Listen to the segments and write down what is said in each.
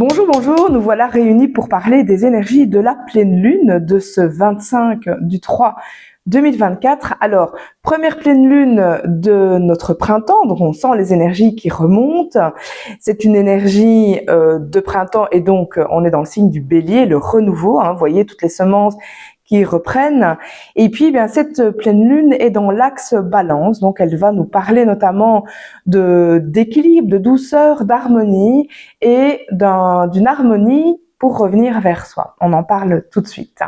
Bonjour, bonjour, nous voilà réunis pour parler des énergies de la pleine lune de ce 25 du 3 2024. Alors, première pleine lune de notre printemps, donc on sent les énergies qui remontent. C'est une énergie de printemps et donc on est dans le signe du bélier, le renouveau, hein, vous voyez toutes les semences qui reprennent. Et puis, bien, cette pleine lune est dans l'axe balance, donc elle va nous parler notamment d'équilibre, de douceur, d'harmonie et d'une harmonie pour revenir vers soi. On en parle tout de suite.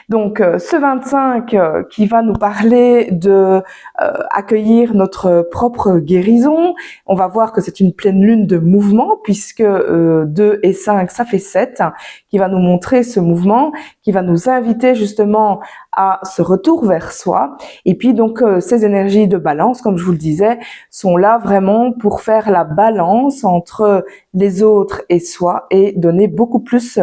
Donc ce 25 qui va nous parler de accueillir notre propre guérison. On va voir que c'est une pleine lune de mouvement puisque 2 et 5 ça fait 7 qui va nous montrer ce mouvement, qui va nous inviter justement à ce retour vers soi. Et puis donc ces énergies de balance, comme je vous le disais, sont là vraiment pour faire la balance entre les autres et soi et donner beaucoup plus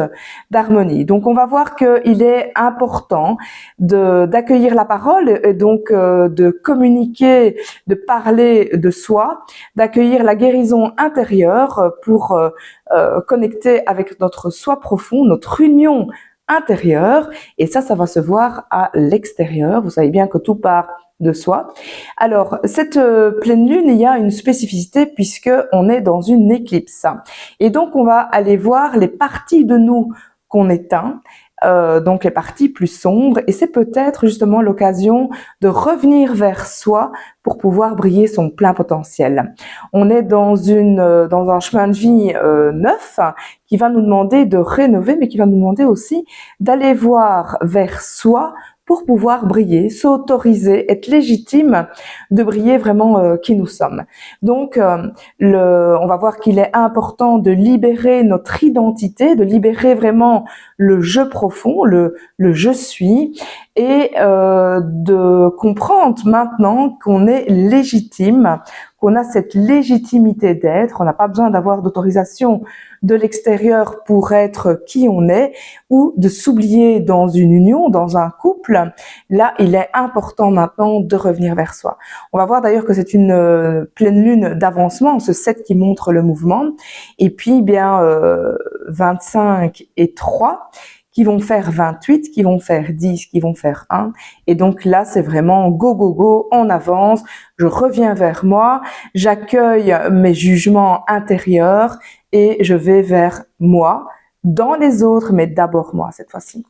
d'harmonie. Donc on va voir qu'il est important d'accueillir la parole et donc de communiquer, de parler de soi, d'accueillir la guérison intérieure pour connecter avec notre soi profond, notre union intérieure. Et ça va se voir à l'extérieur. Vous savez bien que tout part de soi. Alors, cette pleine lune, il y a une spécificité puisque on est dans une éclipse. Et donc, on va aller voir les parties de nous qu'on éteint, donc les parties plus sombres, et c'est peut-être justement l'occasion de revenir vers soi pour pouvoir briller son plein potentiel. On est dans un chemin de vie neuf qui va nous demander de rénover, mais qui va nous demander aussi d'aller voir vers soi pour pouvoir briller, s'autoriser, être légitime de briller vraiment qui nous sommes. Donc, on va voir qu'il est important de libérer notre identité, de libérer vraiment le je profond, le je suis, et de comprendre maintenant qu'on est légitime, qu'on a cette légitimité d'être. On n'a pas besoin d'avoir d'autorisation de l'extérieur pour être qui on est ou de s'oublier dans une union, dans un couple. Là, il est important maintenant de revenir vers soi. On va voir d'ailleurs que c'est une pleine lune d'avancement, ce 7 qui montre le mouvement. Et puis, bien, 25 et 3 qui vont faire 28, qui vont faire 10, qui vont faire 1. Et donc là, c'est vraiment go, go, go, on avance, je reviens vers moi, j'accueille mes jugements intérieurs et je vais vers moi, dans les autres, mais d'abord moi cette fois-ci.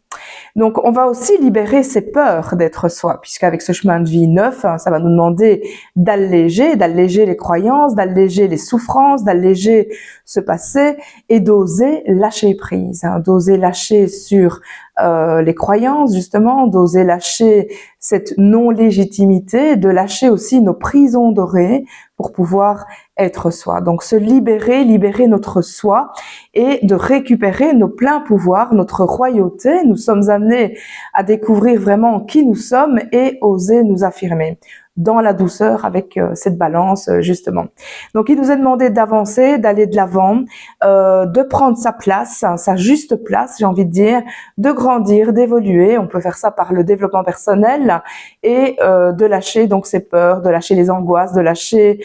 Donc, on va aussi libérer ses peurs d'être soi, puisqu'avec ce chemin de vie neuf, ça va nous demander d'alléger les croyances, d'alléger les souffrances, d'alléger ce passé et d'oser lâcher prise, d'oser lâcher sur les croyances justement, d'oser lâcher cette non-légitimité, de lâcher aussi nos prisons dorées pour pouvoir être soi. Donc se libérer notre soi et de récupérer nos pleins pouvoirs, notre royauté. Nous sommes amenés à découvrir vraiment qui nous sommes et oser nous affirmer dans la douceur avec cette balance justement. Donc il nous est demandé d'avancer, d'aller de l'avant, de prendre sa place, sa juste place, j'ai envie de dire, de grandir, d'évoluer. On peut faire ça par le développement personnel et de lâcher donc ses peurs, de lâcher les angoisses, de lâcher,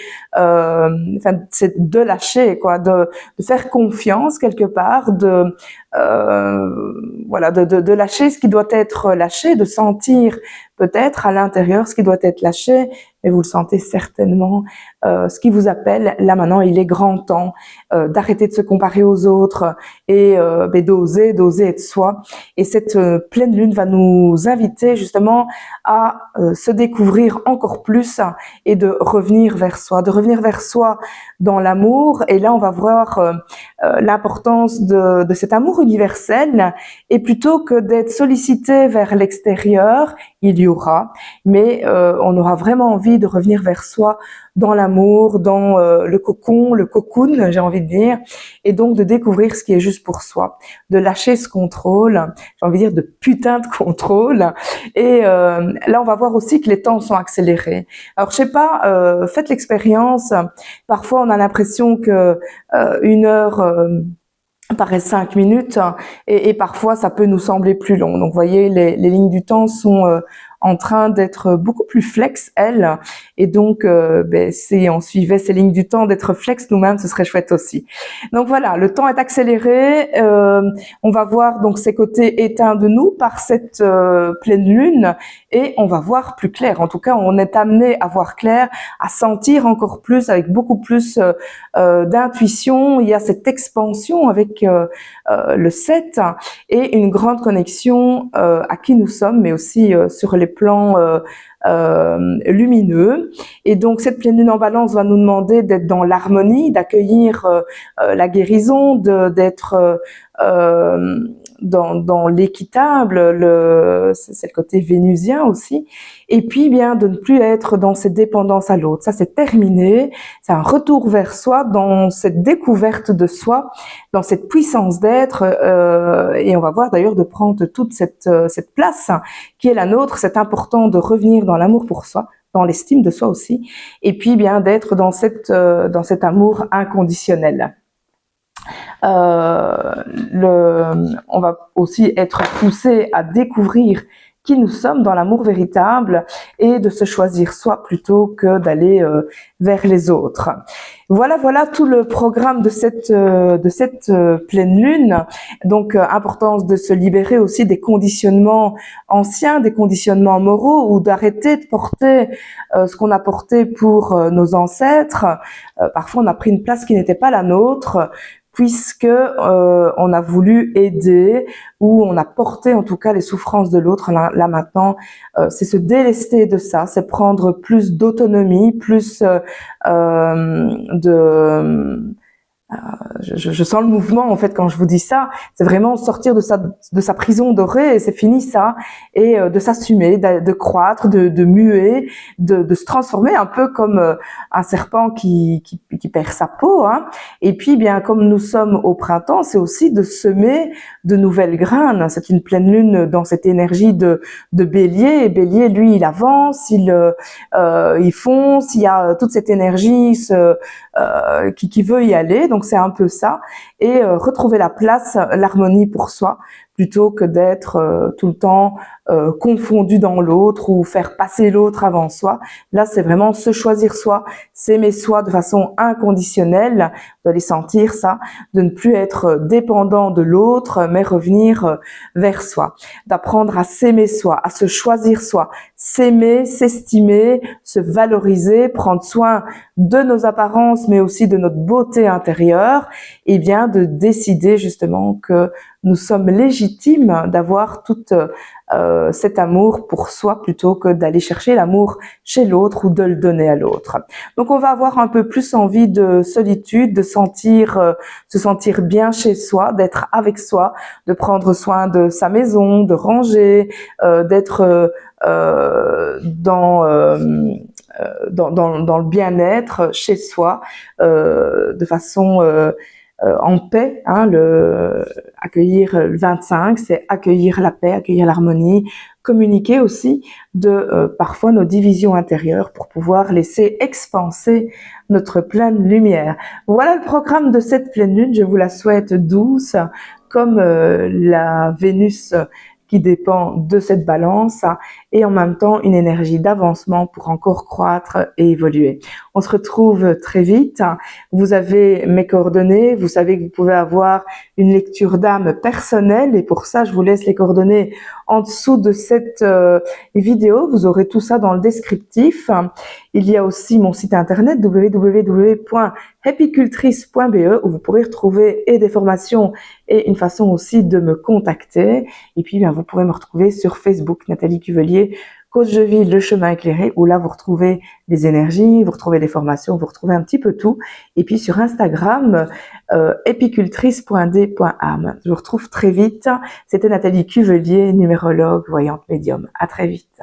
c'est de lâcher quoi, de faire confiance quelque part, voilà, de lâcher ce qui doit être lâché, de sentir peut-être à l'intérieur ce qui doit être lâché, et vous le sentez certainement, ce qui vous appelle. Là maintenant, il est grand temps d'arrêter de se comparer aux autres et d'oser être soi. Et cette pleine lune va nous inviter justement à se découvrir encore plus et de revenir vers soi dans l'amour. Et là, on va voir l'importance de cet amour universel, et plutôt que d'être sollicité vers l'extérieur, il y aura, mais on aura vraiment envie de revenir vers soi dans l'amour, dans le cocoon, j'ai envie de dire, et donc de découvrir ce qui est juste pour soi, de lâcher ce contrôle, j'ai envie de dire de putain de contrôle. Et là, on va voir aussi que les temps sont accélérés. Alors, je sais pas, faites l'expérience. Parfois, on a l'impression que 1 heure paraît 5 minutes et parfois ça peut nous sembler plus long. Donc vous voyez, les lignes du temps sont en train d'être beaucoup plus flex, elle. Et donc, si on suivait ces lignes du temps d'être flex nous-mêmes, ce serait chouette aussi. Donc voilà, le temps est accéléré. On va voir donc ces côtés éteints de nous par cette pleine lune et on va voir plus clair. En tout cas, on est amené à voir clair, à sentir encore plus, avec beaucoup plus d'intuition. Il y a cette expansion avec le 7 et une grande connexion à qui nous sommes, mais aussi sur les plans lumineux. Et donc cette pleine lune en balance va nous demander d'être dans l'harmonie, d'accueillir la guérison, d'être dans l'équitable, c'est le côté vénusien aussi, et puis bien de ne plus être dans cette dépendance à l'autre. Ça c'est terminé, c'est un retour vers soi, dans cette découverte de soi, dans cette puissance d'être, et on va voir d'ailleurs de prendre toute cette place qui est la nôtre. C'est important de revenir dans l'amour pour soi, dans l'estime de soi aussi, et puis bien d'être dans cet amour inconditionnel. On va aussi être poussé à découvrir qui nous sommes dans l'amour véritable et de se choisir soi plutôt que d'aller vers les autres. Voilà tout le programme de cette pleine lune. Donc importance de se libérer aussi des conditionnements anciens, des conditionnements moraux, ou d'arrêter de porter ce qu'on a porté pour nos ancêtres. Parfois on a pris une place qui n'était pas la nôtre, puisque on a voulu aider ou on a porté en tout cas les souffrances de l'autre. Là maintenant, c'est se délester de ça, c'est prendre plus d'autonomie, plus je sens le mouvement en fait quand je vous dis ça. C'est vraiment sortir de sa prison dorée, et c'est fini ça, et de s'assumer, de croître, de muer, de se transformer un peu comme un serpent qui perd sa peau, hein. Et puis bien comme nous sommes au printemps, c'est aussi de semer de nouvelles graines. C'est une pleine lune dans cette énergie de Bélier, et Bélier lui il avance, il fonce, il y a toute cette énergie qui veut y aller. Donc c'est un peu ça, et retrouver la place, l'harmonie pour soi, plutôt que d'être tout le temps confondu dans l'autre ou faire passer l'autre avant soi. Là c'est vraiment se choisir soi, s'aimer soi de façon inconditionnelle, d'aller sentir ça, de ne plus être dépendant de l'autre, mais revenir vers soi, d'apprendre à s'aimer soi, à se choisir soi, s'aimer, s'estimer, se valoriser, prendre soin de nos apparences, mais aussi de notre beauté intérieure, et bien de décider justement que nous sommes légitimes d'avoir tout cet amour pour soi, plutôt que d'aller chercher l'amour chez l'autre ou de le donner à l'autre. Donc on va avoir un peu plus envie de solitude, de se sentir bien chez soi, d'être avec soi, de prendre soin de sa maison, de ranger, d'être dans le bien-être chez soi, de façon en paix, hein. Accueillir le 25, c'est accueillir la paix, accueillir l'harmonie, communiquer aussi de parfois nos divisions intérieures pour pouvoir laisser expanser notre pleine lumière. Voilà le programme de cette pleine lune. Je vous la souhaite douce, comme la Vénus qui dépend de cette balance, et en même temps une énergie d'avancement pour encore croître et évoluer. On se retrouve très vite. Vous avez mes coordonnées, vous savez que vous pouvez avoir une lecture d'âme personnelle, et pour ça je vous laisse les coordonnées en dessous de cette vidéo. Vous aurez tout ça dans le descriptif. Il y a aussi mon site internet www.happycultrice.be où vous pourrez retrouver et des formations et une façon aussi de me contacter. Et puis bien, vous pourrez me retrouver sur Facebook, Nathalie Cuvelier, coach de vie, le chemin éclairé, où là vous retrouvez les énergies, vous retrouvez les formations, vous retrouvez un petit peu tout. Et puis sur Instagram, epicultrice.d.âme. Je vous retrouve très vite. C'était Nathalie Cuvelier, numérologue, voyante médium. À très vite.